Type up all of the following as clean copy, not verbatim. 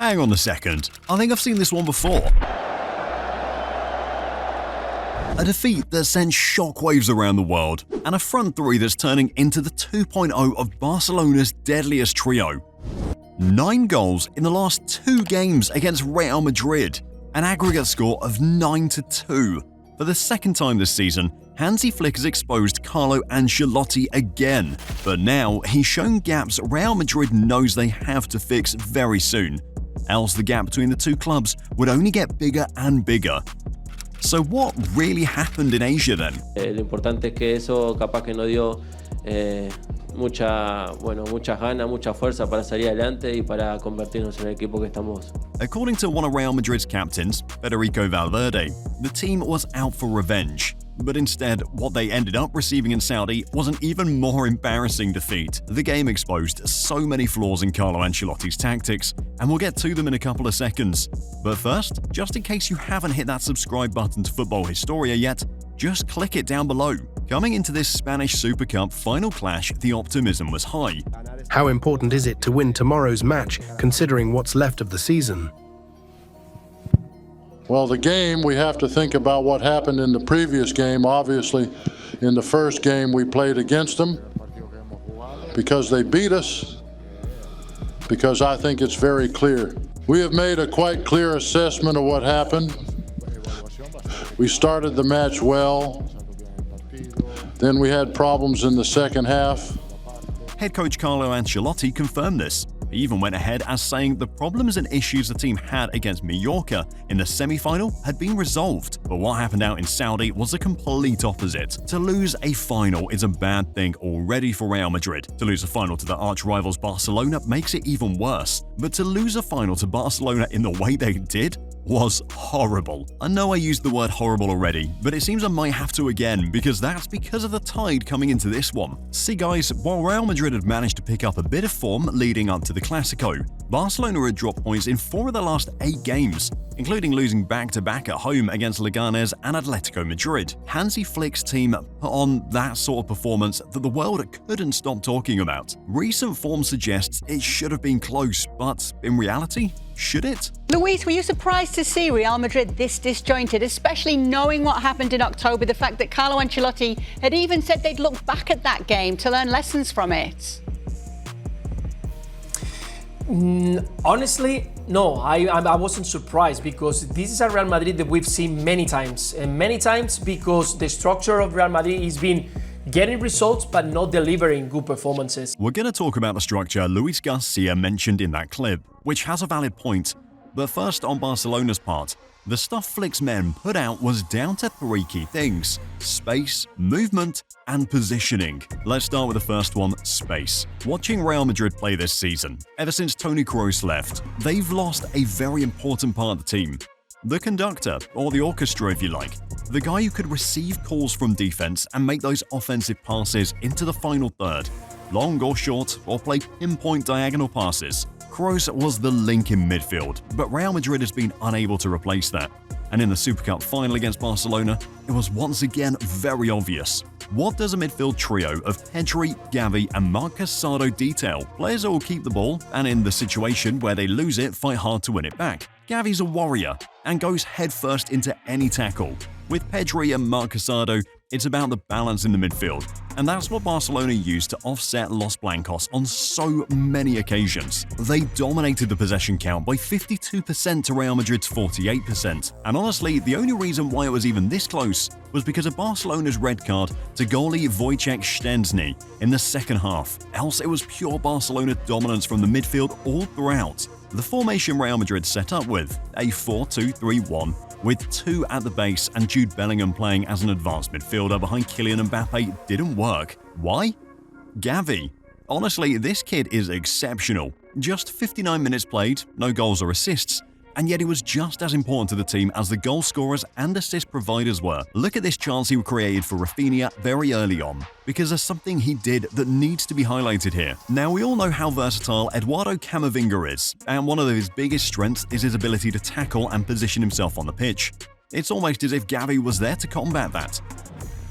Hang on a second, I think I've seen this one before. A defeat that sent shockwaves around the world, and a front three that's turning into the 2.0 of Barcelona's deadliest trio. 9 goals in the last 2 games against Real Madrid, an aggregate score of 9-2. For the second time this season, Hansi Flick has exposed Carlo Ancelotti again, but now he's shown gaps Real Madrid knows they have to fix very soon, else the gap between the two clubs would only get bigger and bigger. So what really happened in Asia then? Lo importante es que eso capaz que nos dio muchas ganas, mucha fuerza para salir adelante y para convertirnos en el equipo que estamos. According to one of Real Madrid's captains, Federico Valverde, the team was out for revenge. But instead, what they ended up receiving in Saudi was an even more embarrassing defeat. The game exposed so many flaws in Carlo Ancelotti's tactics, and we'll get to them in a couple of seconds. But first, just in case you haven't hit that subscribe button to Football Historia yet, just click it down below. Coming into this Spanish Super Cup final clash, the optimism was high. How important is it to win tomorrow's match, considering what's left of the season? Well, the game, we have to think about what happened in the previous game. Obviously, in the first game, we played against them because they beat us, because I think it's very clear. We have made a quite clear assessment of what happened. We started the match well. Then we had problems in the second half. Head coach Carlo Ancelotti confirmed this. He even went ahead as saying the problems and issues the team had against Mallorca in the semi-final had been resolved. But what happened out in Saudi was the complete opposite. To lose a final is a bad thing already for Real Madrid. To lose a final to the arch-rivals Barcelona makes it even worse. But to lose a final to Barcelona in the way they did was horrible. I know I used the word horrible already, but it seems I might have to again, because that's because of the tide coming into this one. See guys, while Real Madrid had managed to pick up a bit of form leading up to the Clásico, Barcelona had dropped points in 4 of the last 8 games, including losing back-to-back at home against Leganes and Atletico Madrid. Hansi Flick's team put on that sort of performance that the world couldn't stop talking about. Recent form suggests it should have been close, but in reality, should it? Luis, were you surprised to see Real Madrid this disjointed, especially knowing what happened in October, the fact that Carlo Ancelotti had even said they'd look back at that game to learn lessons from it? Honestly, no, I wasn't surprised, because this is a Real Madrid that we've seen many times, and many times because the structure of Real Madrid has been getting results but not delivering good performances. We're going to talk about the structure Luis Garcia mentioned in that clip, which has a valid point. But first, on Barcelona's part, the stuff Flick's men put out was down to 3 key things: space, movement, and positioning. Let's start with the first one, space. Watching Real Madrid play this season, ever since Toni Kroos left, they've lost a very important part of the team. The conductor, or the orchestra if you like. The guy who could receive calls from defense and make those offensive passes into the final third, long or short, or play pinpoint diagonal passes. Kroos was the link in midfield, but Real Madrid has been unable to replace that. And in the Super Cup final against Barcelona, it was once again very obvious. What does a midfield trio of Pedri, Gavi, and Marc Casado detail? Players that will keep the ball, and in the situation where they lose it, fight hard to win it back. Gavi's a warrior, and goes headfirst into any tackle. With Pedri and Marc Casado, it's about the balance in the midfield, and that's what Barcelona used to offset Los Blancos on so many occasions. They dominated the possession count by 52% to Real Madrid's 48%, and honestly, the only reason why it was even this close was because of Barcelona's red card to goalie Wojciech Szczęsny in the second half, else it was pure Barcelona dominance from the midfield all throughout. The formation Real Madrid set up with, a 4-2-3-1, with 2 at the base and Jude Bellingham playing as an advanced midfielder behind Kylian Mbappe, didn't work. Why? Gavi. Honestly, this kid is exceptional. Just 59 minutes played, no goals or assists, and yet he was just as important to the team as the goal scorers and assist providers were. Look at this chance he created for Raphinha very early on, because there's something he did that needs to be highlighted here. Now, we all know how versatile Eduardo Camavinga is, and one of his biggest strengths is his ability to tackle and position himself on the pitch. It's almost as if Gavi was there to combat that.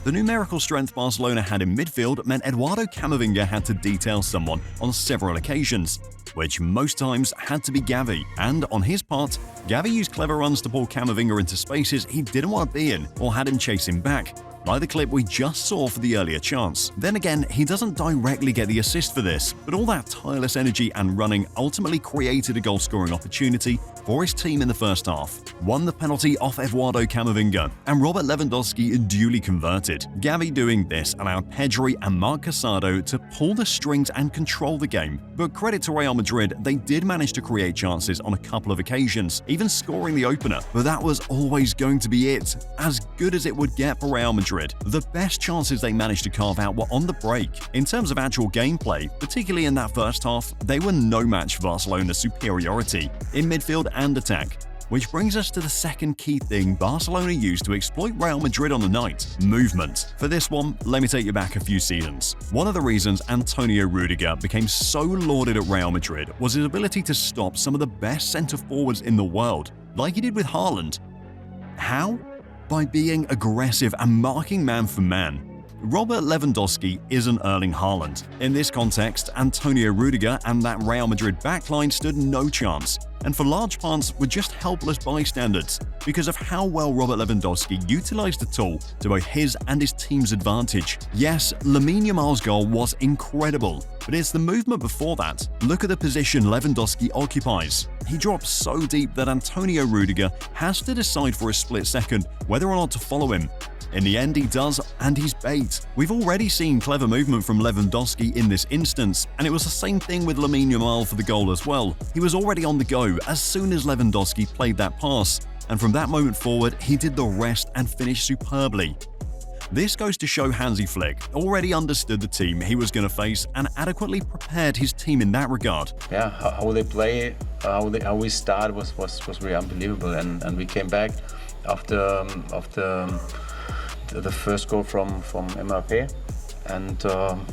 The numerical strength Barcelona had in midfield meant Eduardo Camavinga had to detail someone on several occasions, which most times had to be Gavi. And on his part, Gavi used clever runs to pull Camavinga into spaces he didn't want to be in or had him chase him back, like the clip we just saw for the earlier chance. Then again, he doesn't directly get the assist for this, but all that tireless energy and running ultimately created a goal-scoring opportunity for his team in the first half. Won the penalty off Eduardo Camavinga, and Robert Lewandowski duly converted. Gavi doing this allowed Pedri and Marc Casado to pull the strings and control the game. But credit to Real Madrid, they did manage to create chances on a couple of occasions, even scoring the opener. But that was always going to be it. As good as it would get for Real Madrid, the best chances they managed to carve out were on the break. In terms of actual gameplay, particularly in that first half, they were no match for Barcelona's superiority in midfield and attack. Which brings us to the second key thing Barcelona used to exploit Real Madrid on the night: movement. For this one, let me take you back a few seasons. One of the reasons Antonio Rudiger became so lauded at Real Madrid was his ability to stop some of the best centre-forwards in the world, like he did with Haaland. How? By being aggressive and marking man for man. Robert Lewandowski isn't Erling Haaland. In this context, Antonio Rudiger and that Real Madrid backline stood no chance, and for large parts were just helpless bystanders because of how well Robert Lewandowski utilized the tool to both his and his team's advantage. Yes, Lamine Yamal's goal was incredible, but it's the movement before that. Look at the position Lewandowski occupies. He drops so deep that Antonio Rudiger has to decide for a split second whether or not to follow him. In the end, he does, and he's bait. We've already seen clever movement from Lewandowski in this instance, and it was the same thing with Lamine Yamal for the goal as well. He was already on the go as soon as Lewandowski played that pass, and from that moment forward, he did the rest and finished superbly. This goes to show Hansi Flick already understood the team he was going to face and adequately prepared his team in that regard. Yeah, how they play, how we start was really unbelievable, and we came back after the first goal from Mbappé, and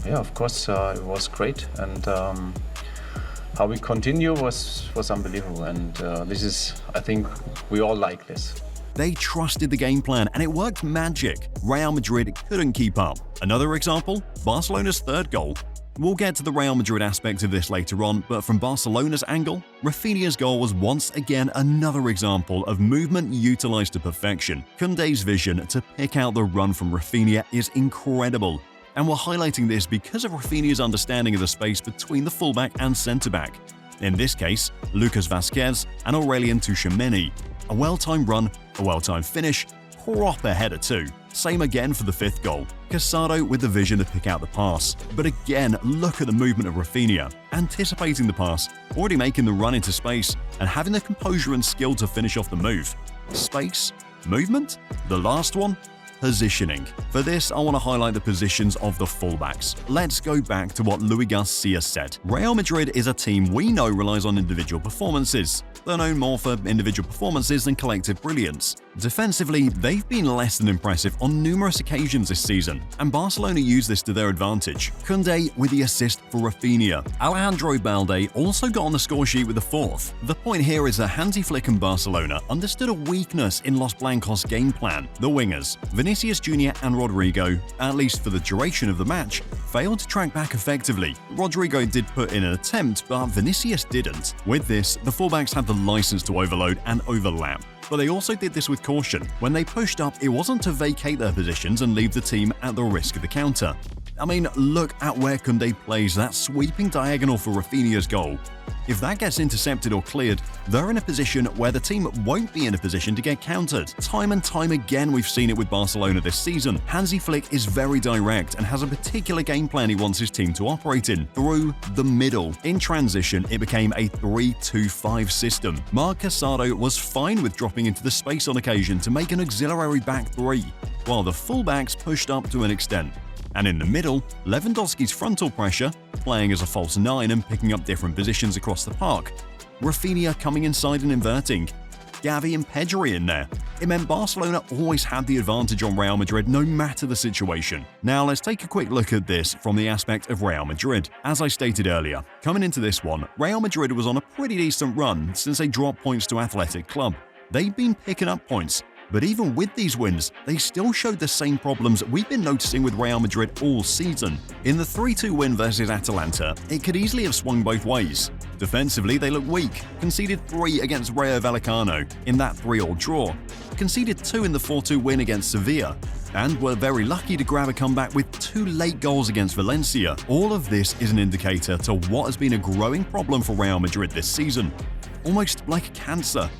yeah, of course it was great, and how we continue was unbelievable, and this is, I think we all like this. They trusted the game plan and it worked magic. Real Madrid couldn't keep up. Another example, Barcelona's third goal. We'll get to the Real Madrid aspect of this later on, but from Barcelona's angle, Raphinha's goal was once again another example of movement utilized to perfection. Koundé's vision to pick out the run from Raphinha is incredible, and we're highlighting this because of Raphinha's understanding of the space between the fullback and centre-back. In this case, Lucas Vázquez and Aurélien Tchouaméni. A well-timed run, a well-timed finish, proper header too. Same again for the fifth goal. Casado with the vision to pick out the pass. But again, look at the movement of Raphinha, anticipating the pass, already making the run into space, and having the composure and skill to finish off the move. Space, movement, the last one, positioning. For this, I want to highlight the positions of the fullbacks. Let's go back to what Luis Garcia said. Real Madrid is a team we know relies on individual performances. They're known more for individual performances than collective brilliance. Defensively, they've been less than impressive on numerous occasions this season, and Barcelona used this to their advantage. Koundé with the assist for Raphinha. Alejandro Balde also got on the score sheet with the fourth. The point here is that Hansi Flick and Barcelona understood a weakness in Los Blancos' game plan. The wingers, Vinicius Jr. and Rodrigo, at least for the duration of the match, failed to track back effectively. Rodrigo did put in an attempt, but Vinicius didn't. With this, the fullbacks had the license to overload and overlap. But they also did this with caution. When they pushed up, it wasn't to vacate their positions and leave the team at the risk of the counter. I mean, look at where Koundé plays that sweeping diagonal for Raphinha's goal. If that gets intercepted or cleared, they're in a position where the team won't be in a position to get countered. Time and time again, we've seen it with Barcelona this season. Hansi Flick is very direct and has a particular game plan he wants his team to operate in, through the middle. In transition, it became a 3-2-5 system. Marc Casado was fine with dropping into the space on occasion to make an auxiliary back three, while the fullbacks pushed up to an extent. And in the middle, Lewandowski's frontal pressure, playing as a false nine and picking up different positions across the park. Raphinha coming inside and inverting. Gavi and Pedri in there. It meant Barcelona always had the advantage on Real Madrid no matter the situation. Now let's take a quick look at this from the aspect of Real Madrid. As I stated earlier, coming into this one, Real Madrid was on a pretty decent run since they dropped points to Athletic Club. They'd been picking up points, But even with these wins, they still showed the same problems we've been noticing with Real Madrid all season. In the 3-2 win versus Atalanta, it could easily have swung both ways. Defensively, they look weak, conceded 3 against Rayo Vallecano in that 3-3 draw, conceded 2 in the 4-2 win against Sevilla, and were very lucky to grab a comeback with 2 late goals against Valencia. All of this is an indicator to what has been a growing problem for Real Madrid this season, almost like cancer.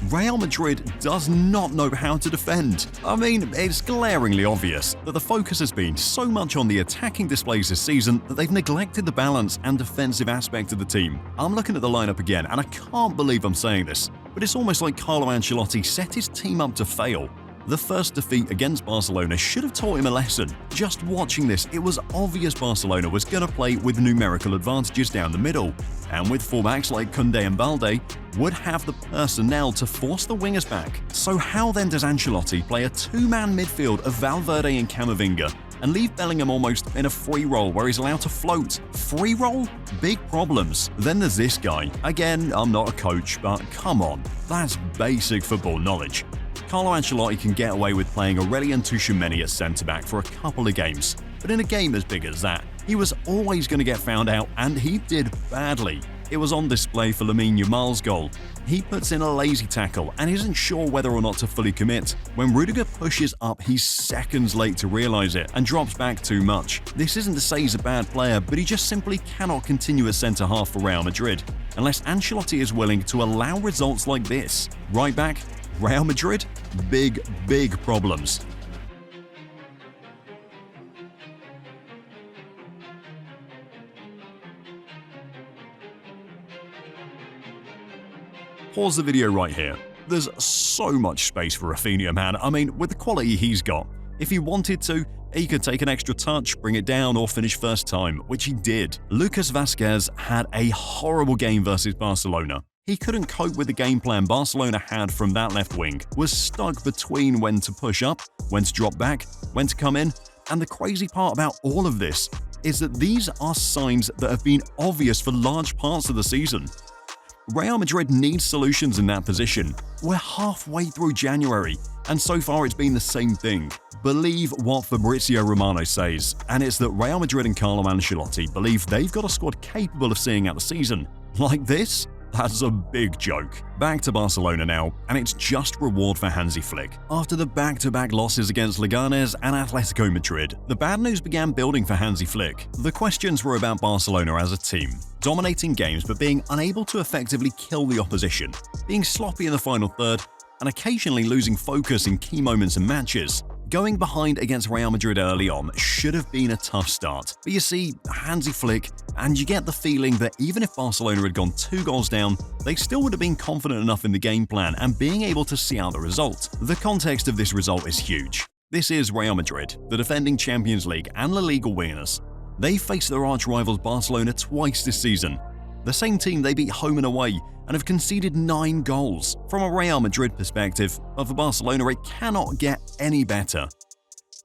Real Madrid does not know how to defend. I mean, it's glaringly obvious that the focus has been so much on the attacking displays this season that they've neglected the balance and defensive aspect of the team. I'm looking at the lineup again, and I can't believe I'm saying this, but it's almost like Carlo Ancelotti set his team up to fail. The first defeat against Barcelona should have taught him a lesson. Just watching this, it was obvious Barcelona was going to play with numerical advantages down the middle, and with fullbacks like Koundé and Balde, would have the personnel to force the wingers back. So how then does Ancelotti play a 2-man midfield of Valverde and Camavinga and leave Bellingham almost in a free roll where he's allowed to float? Free roll? Big problems. Then there's this guy. Again, I'm not a coach, but come on, that's basic football knowledge. Carlo Ancelotti can get away with playing Aurelien Tchouameni at centre-back for a couple of games, but in a game as big as that, he was always going to get found out, and he did badly. It was on display for Lamine Yamal's goal. He puts in a lazy tackle and isn't sure whether or not to fully commit. When Rudiger pushes up, he's seconds late to realise it and drops back too much. This isn't to say he's a bad player, but he just simply cannot continue as centre-half for Real Madrid, unless Ancelotti is willing to allow results like this. Right back, Real Madrid? Big problems. Pause the video right here. There's so much space for Raphinha, man. I mean, with the quality he's got, if he wanted to, he could take an extra touch, bring it down, or finish first time, which he did. Lucas Vazquez had a horrible game versus Barcelona. He couldn't cope with the game plan Barcelona had from that left wing, was stuck between when to push up, when to drop back, when to come in, and the crazy part about all of this is that these are signs that have been obvious for large parts of the season. Real Madrid needs solutions in that position. We're halfway through January, and so far it's been the same thing. Believe what Fabrizio Romano says, and it's that Real Madrid and Carlo Ancelotti believe they've got a squad capable of seeing out the season. Like this? That's a big joke. Back to Barcelona now, and it's just reward for Hansi Flick. After the back-to-back losses against Leganes and Atletico Madrid, the bad news began building for Hansi Flick. The questions were about Barcelona as a team, dominating games but being unable to effectively kill the opposition, being sloppy in the final third, and occasionally losing focus in key moments and matches. Going behind against Real Madrid early on should have been a tough start. But you see, Hansi Flick, and you get the feeling that even if Barcelona had gone 2 goals down, they still would have been confident enough in the game plan and being able to see out the result. The context of this result is huge. This is Real Madrid, the defending Champions League and La Liga winners. They faced their arch-rivals Barcelona twice this season. The same team they beat home and away and have conceded 9 goals. From a Real Madrid perspective, but for Barcelona it cannot get any better.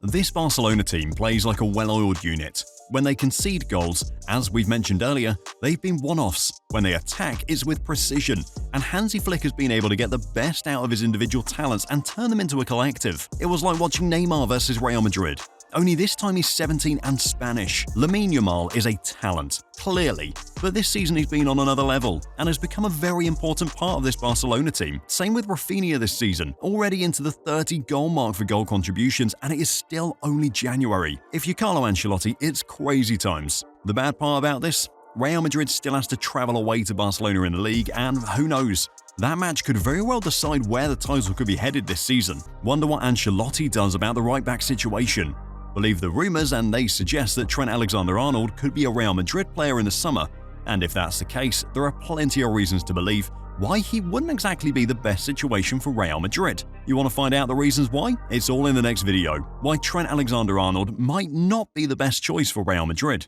This Barcelona team plays like a well-oiled unit. When they concede goals, as we've mentioned earlier, they've been one-offs. When they attack, it's with precision, and Hansi Flick has been able to get the best out of his individual talents and turn them into a collective. It was like watching Neymar versus Real Madrid. Only this time he's 17 and Spanish. Lamine Yamal is a talent, clearly, but this season he's been on another level and has become a very important part of this Barcelona team. Same with Raphinha this season, already into the 30-goal mark for goal contributions, and it is still only January. If you're Carlo Ancelotti, it's crazy times. The bad part about this? Real Madrid still has to travel away to Barcelona in the league, and who knows? That match could very well decide where the title could be headed this season. Wonder what Ancelotti does about the right-back situation. Believe the rumours, and they suggest that Trent Alexander-Arnold could be a Real Madrid player in the summer, and if that's the case, there are plenty of reasons to believe why he wouldn't exactly be the best situation for Real Madrid. You want to find out the reasons why? It's all in the next video. Why Trent Alexander-Arnold might not be the best choice for Real Madrid.